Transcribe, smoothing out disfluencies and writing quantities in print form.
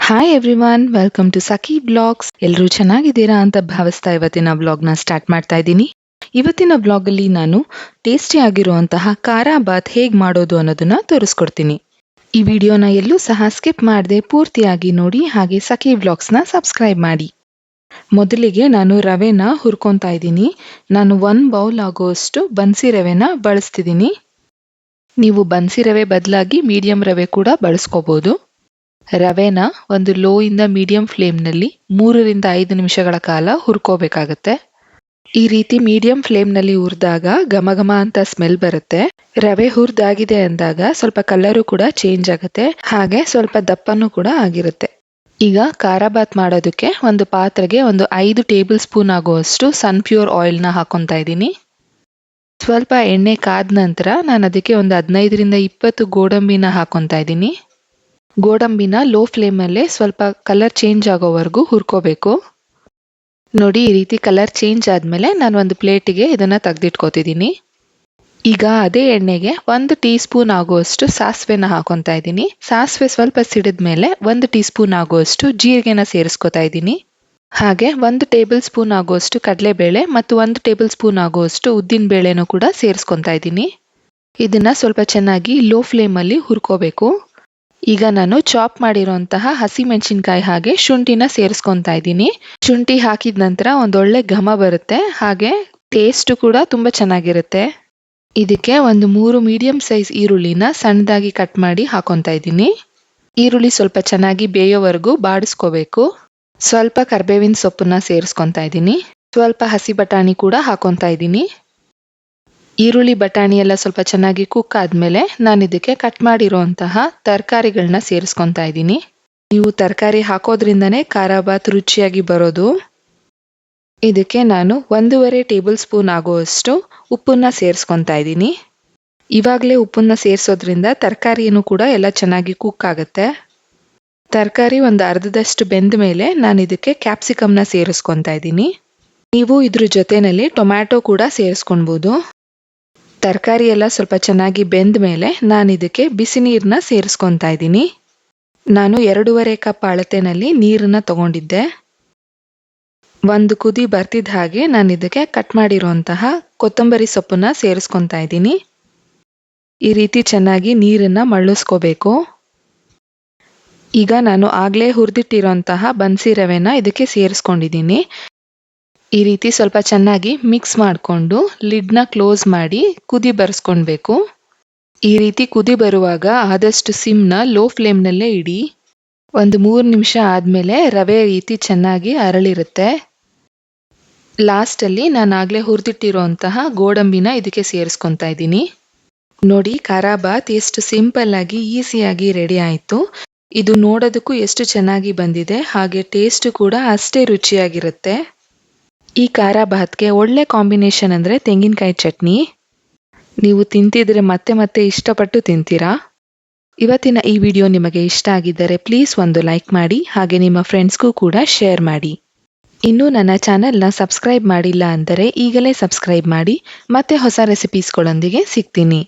Hi everyone, welcome to Sakhi blogs. ಎಲ್ಲರೂ ಚೆನ್ನಾಗಿದ್ದೀರಾ ಅಂತ ಭಾವಿಸ್ತಾ ಇವತ್ತಿನ ಬ್ಲಾಗ್ನ ಸ್ಟಾರ್ಟ್ ಮಾಡ್ತಾ ಇದ್ದೀನಿ. ಇವತ್ತಿನ ಬ್ಲಾಗಲ್ಲಿ ನಾನು ಟೇಸ್ಟಿ ಆಗಿರುವಂತಹ ಖಾರ ಬಾತ್ ಹೇಗೆ ಮಾಡೋದು ಅನ್ನೋದನ್ನ ತೋರಿಸ್ಕೊಡ್ತೀನಿ. ಈ ವಿಡಿಯೋನ ಎಲ್ಲೂ ಸಹ ಸ್ಕಿಪ್ ಮಾಡದೆ ಪೂರ್ತಿಯಾಗಿ ನೋಡಿ, ಹಾಗೆ ಸಖಿ ಬ್ಲಾಗ್ಸ್ನ ಸಬ್ಸ್ಕ್ರೈಬ್ ಮಾಡಿ. ಮೊದಲಿಗೆ ನಾನು ರವೆನ ಹುರ್ಕೊತಾ ಇದ್ದೀನಿ. ನಾನು 1 ಬೌಲ್ ಆಗುವಷ್ಟು ಬನ್ಸಿ ರವೆನ ಬಳಸ್ತಿದ್ದೀನಿ. ನೀವು ಬನ್ಸಿ ರವೆ ಬದಲಾಗಿ ಮೀಡಿಯಂ ರವೆ ಕೂಡ ಬಳಸ್ಕೋಬಹುದು. ರವೆನ ಒಂದು ಲೋ ಇಂದ ಮೀಡಿಯಂ ಫ್ಲೇಮ್ನಲ್ಲಿ 3ರಿಂದ 5 ನಿಮಿಷಗಳ ಕಾಲ ಹುರ್ಕೋಬೇಕಾಗತ್ತೆ. ಈ ರೀತಿ ಮೀಡಿಯಂ ಫ್ಲೇಮ್ನಲ್ಲಿ ಹುರಿದಾಗ ಘಮ ಘಮ ಅಂತ ಸ್ಮೆಲ್ ಬರುತ್ತೆ. ರವೆ ಹುರಿದಾಗಿದೆ ಅಂದಾಗ ಸ್ವಲ್ಪ ಕಲರು ಕೂಡ ಚೇಂಜ್ ಆಗುತ್ತೆ, ಹಾಗೆ ಸ್ವಲ್ಪ ದಪ್ಪನೂ ಕೂಡ ಆಗಿರುತ್ತೆ. ಈಗ ಖಾರ ಬಾತ್ ಮಾಡೋದಕ್ಕೆ ಒಂದು ಪಾತ್ರೆಗೆ ಒಂದು 5 ಟೇಬಲ್ ಸ್ಪೂನ್ ಆಗುವಷ್ಟು ಸನ್ಪ್ಯೂರ್ ಆಯಿಲ್ನ ಹಾಕೊತಾ ಇದ್ದೀನಿ. ಸ್ವಲ್ಪ ಎಣ್ಣೆ ಕಾದ ನಂತರ ನಾನು ಅದಕ್ಕೆ ಒಂದು 15ರಿಂದ 20 ಗೋಡಂಬಿನ ಹಾಕೊತಾ ಇದ್ದೀನಿ. ಗೋಡಂಬಿನ ಲೋ ಫ್ಲೇಮಲ್ಲೇ ಸ್ವಲ್ಪ ಕಲರ್ ಚೇಂಜ್ ಆಗೋವರೆಗೂ ಹುರ್ಕೋಬೇಕು. ನೋಡಿ, ಈ ರೀತಿ ಕಲರ್ ಚೇಂಜ್ ಆದಮೇಲೆ ನಾನು ಒಂದು ಪ್ಲೇಟಿಗೆ ಇದನ್ನ ತೆಗೆದಿಟ್ಕೋತಿದ್ದೀನಿ. ಈಗ ಅದೇ ಎಣ್ಣೆಗೆ 1 ಟೀ ಸ್ಪೂನ್ ಆಗುವಷ್ಟು ಸಾಸಿವೆನ ಹಾಕೊತಾ ಇದ್ದೀನಿ. ಸಾಸಿವೆ ಸ್ವಲ್ಪ ಸಿಡಿದ್ಮೇಲೆ 1 ಟೀ ಸ್ಪೂನ್ ಆಗುವಷ್ಟು ಜೀರಿಗೆನ ಸೇರಿಸ್ಕೊತಾ ಇದ್ದೀನಿ. ಹಾಗೆ 1 ಟೇಬಲ್ ಸ್ಪೂನ್ ಆಗುವಷ್ಟು ಕಡಲೆಬೇಳೆ ಮತ್ತು 1 ಟೇಬಲ್ ಸ್ಪೂನ್ ಆಗುವಷ್ಟು ಉದ್ದಿನ ಬೇಳೆನೂ ಕೂಡ ಸೇರಿಸ್ಕೊತಾ ಇದ್ದೀನಿ. ಇದನ್ನ ಸ್ವಲ್ಪ ಚೆನ್ನಾಗಿ ಲೋ ಫ್ಲೇಮಲ್ಲಿ ಹುರ್ಕೋಬೇಕು. ಈಗ ನಾನು ಚಾಪ್ ಮಾಡಿರುವಂತಹ ಹಸಿ ಮೆಣಸಿನಕಾಯಿ ಹಾಗೆ ಶುಂಠಿನ ಸೇರಿಸ್ಕೊತಾ ಇದ್ದೀನಿ. ಶುಂಠಿ ಹಾಕಿದ ನಂತರ ಒಂದೊಳ್ಳೆ ಘಮ ಬರುತ್ತೆ, ಹಾಗೆ ಟೇಸ್ಟ್ ಕೂಡ ತುಂಬಾ ಚೆನ್ನಾಗಿರುತ್ತೆ. ಇದಕ್ಕೆ ಒಂದು 3 ಮೀಡಿಯಂ ಸೈಜ್ ಈರುಳ್ಳಿನ ಸಣ್ಣದಾಗಿ ಕಟ್ ಮಾಡಿ ಹಾಕೊತಾ ಇದ್ದೀನಿ. ಈರುಳ್ಳಿ ಸ್ವಲ್ಪ ಚೆನ್ನಾಗಿ ಬೇಯೋವರೆಗೂ ಬಾಡಿಸ್ಕೋಬೇಕು. ಸ್ವಲ್ಪ ಕರ್ಬೇವಿನ ಸೊಪ್ಪನ್ನ ಸೇರಿಸ್ಕೊತಾ ಇದ್ದೀನಿ. ಸ್ವಲ್ಪ ಹಸಿ ಬಟಾಣಿ ಕೂಡ ಹಾಕೊತಾ ಇದ್ದೀನಿ. ಈರುಳ್ಳಿ ಬಟಾಣಿ ಎಲ್ಲ ಸ್ವಲ್ಪ ಚೆನ್ನಾಗಿ ಕುಕ್ ಆದ್ಮೇಲೆ ನಾನು ಇದಕ್ಕೆ ಕಟ್ ಮಾಡಿರುವಂತಹ ತರಕಾರಿಗಳನ್ನ ಸೇರಿಸ್ಕೊತಾ ಇದ್ದೀನಿ. ನೀವು ತರಕಾರಿ ಹಾಕೋದ್ರಿಂದನೇ ಖಾರ ಬಾತ್ ರುಚಿಯಾಗಿ ಬರೋದು. ಇದಕ್ಕೆ ನಾನು 1.5 ಟೇಬಲ್ ಸ್ಪೂನ್ ಆಗುವಷ್ಟು ಉಪ್ಪನ್ನ ಸೇರಿಸ್ಕೊತಾ ಇದ್ದೀನಿ. ಇವಾಗಲೇ ಉಪ್ಪನ್ನ ಸೇರಿಸೋದ್ರಿಂದ ತರಕಾರಿಯನ್ನು ಕೂಡ ಎಲ್ಲ ಚೆನ್ನಾಗಿ ಕುಕ್ ಆಗುತ್ತೆ. ತರಕಾರಿ ಒಂದು ಅರ್ಧದಷ್ಟು ಬೆಂದ ಮೇಲೆ ನಾನು ಇದಕ್ಕೆ ಕ್ಯಾಪ್ಸಿಕಮ್ನ ಸೇರಿಸ್ಕೊತಾ ಇದ್ದೀನಿ. ನೀವು ಇದ್ರ ಜೊತೆನಲ್ಲಿ ಟೊಮ್ಯಾಟೊ ಕೂಡ ಸೇರಿಸ್ಕೊಳ್ಬೋದು. ತರಕಾರಿ ಎಲ್ಲ ಸ್ವಲ್ಪ ಚೆನ್ನಾಗಿ ಬೆಂದ ಮೇಲೆ ನಾನು ಇದಕ್ಕೆ ಬಿಸಿ ನೀರನ್ನ ಸೇರಿಸ್ಕೊತಾ ಇದ್ದೀನಿ. ನಾನು 2.5 ಕಪ್ ಅಳತೆನಲ್ಲಿ ನೀರನ್ನ ತಗೊಂಡಿದ್ದೆ. ಒಂದು ಕುದಿ ಬರ್ತಿದ್ದ ಹಾಗೆ ನಾನು ಇದಕ್ಕೆ ಕಟ್ ಮಾಡಿರುವಂತಹ ಕೊತ್ತಂಬರಿ ಸೊಪ್ಪನ್ನ ಸೇರಿಸ್ಕೊತಾ ಇದ್ದೀನಿ. ಈ ರೀತಿ ಚೆನ್ನಾಗಿ ನೀರನ್ನ ಮಳ್ಳಿಸ್ಕೋಬೇಕು. ಈಗ ನಾನು ಆಗ್ಲೇ ಹುರಿದಿಟ್ಟಿರುವಂತಹ ಬನ್ಸಿ ರವೆನ ಇದಕ್ಕೆ ಸೇರಿಸ್ಕೊಂಡಿದ್ದೀನಿ. ಈ ರೀತಿ ಸ್ವಲ್ಪ ಚೆನ್ನಾಗಿ ಮಿಕ್ಸ್ ಮಾಡಿಕೊಂಡು ಲಿಡ್ನ ಕ್ಲೋಸ್ ಮಾಡಿ ಕುದಿ ಬರ್ಸ್ಕೊಳ್ಬೇಕು. ಈ ರೀತಿ ಕುದಿ ಬರುವಾಗ ಆದಷ್ಟು ಸಿಮ್ನ ಲೋ ಫ್ಲೇಮ್ನಲ್ಲೇ ಇಡಿ. ಒಂದು 3 ನಿಮಿಷ ಆದಮೇಲೆ ರವೆ ರೀತಿ ಚೆನ್ನಾಗಿ ಅರಳಿರುತ್ತೆ. ಲಾಸ್ಟಲ್ಲಿ ನಾನು ಆಗಲೇ ಹುರಿದಿಟ್ಟಿರುವಂತಹ ಗೋಡಂಬಿನ ಇದಕ್ಕೆ ಸೇರಿಸ್ಕೊತಾ ಇದ್ದೀನಿ. ನೋಡಿ, ಖಾರ ಬಾತ್ ಎಷ್ಟು ಸಿಂಪಲ್ ಆಗಿ ಈಸಿಯಾಗಿ ರೆಡಿ ಆಯಿತು. ಇದು ನೋಡೋದಕ್ಕೂ ಎಷ್ಟು ಚೆನ್ನಾಗಿ ಬಂದಿದೆ, ಹಾಗೆ ಟೇಸ್ಟ್ ಕೂಡ ಅಷ್ಟೇ ರುಚಿಯಾಗಿರುತ್ತೆ. ಈ ಖಾರ ಬಾತ್ಗೆ ಒಳ್ಳೆ ಕಾಂಬಿನೇಷನ್ ಅಂದರೆ ತೆಂಗಿನಕಾಯಿ ಚಟ್ನಿ. ನೀವು ತಿಂತಿದ್ರೆ ಮತ್ತೆ ಮತ್ತೆ ಇಷ್ಟಪಟ್ಟು ತಿಂತೀರಾ. ಇವತ್ತಿನ ಈ ವಿಡಿಯೋ ನಿಮಗೆ ಇಷ್ಟ ಆಗಿದ್ದರೆ ಪ್ಲೀಸ್ ಒಂದು ಲೈಕ್ ಮಾಡಿ, ಹಾಗೆ ನಿಮ್ಮ ಫ್ರೆಂಡ್ಸ್ಗೂ ಕೂಡ ಶೇರ್ ಮಾಡಿ. ಇನ್ನೂ ನನ್ನ ಚಾನೆಲ್ನ ಸಬ್ಸ್ಕ್ರೈಬ್ ಮಾಡಿಲ್ಲ ಅಂದರೆ ಈಗಲೇ ಸಬ್ಸ್ಕ್ರೈಬ್ ಮಾಡಿ. ಮತ್ತೆ ಹೊಸ ರೆಸಿಪೀಸ್ಗಳೊಂದಿಗೆ ಸಿಗ್ತೀನಿ.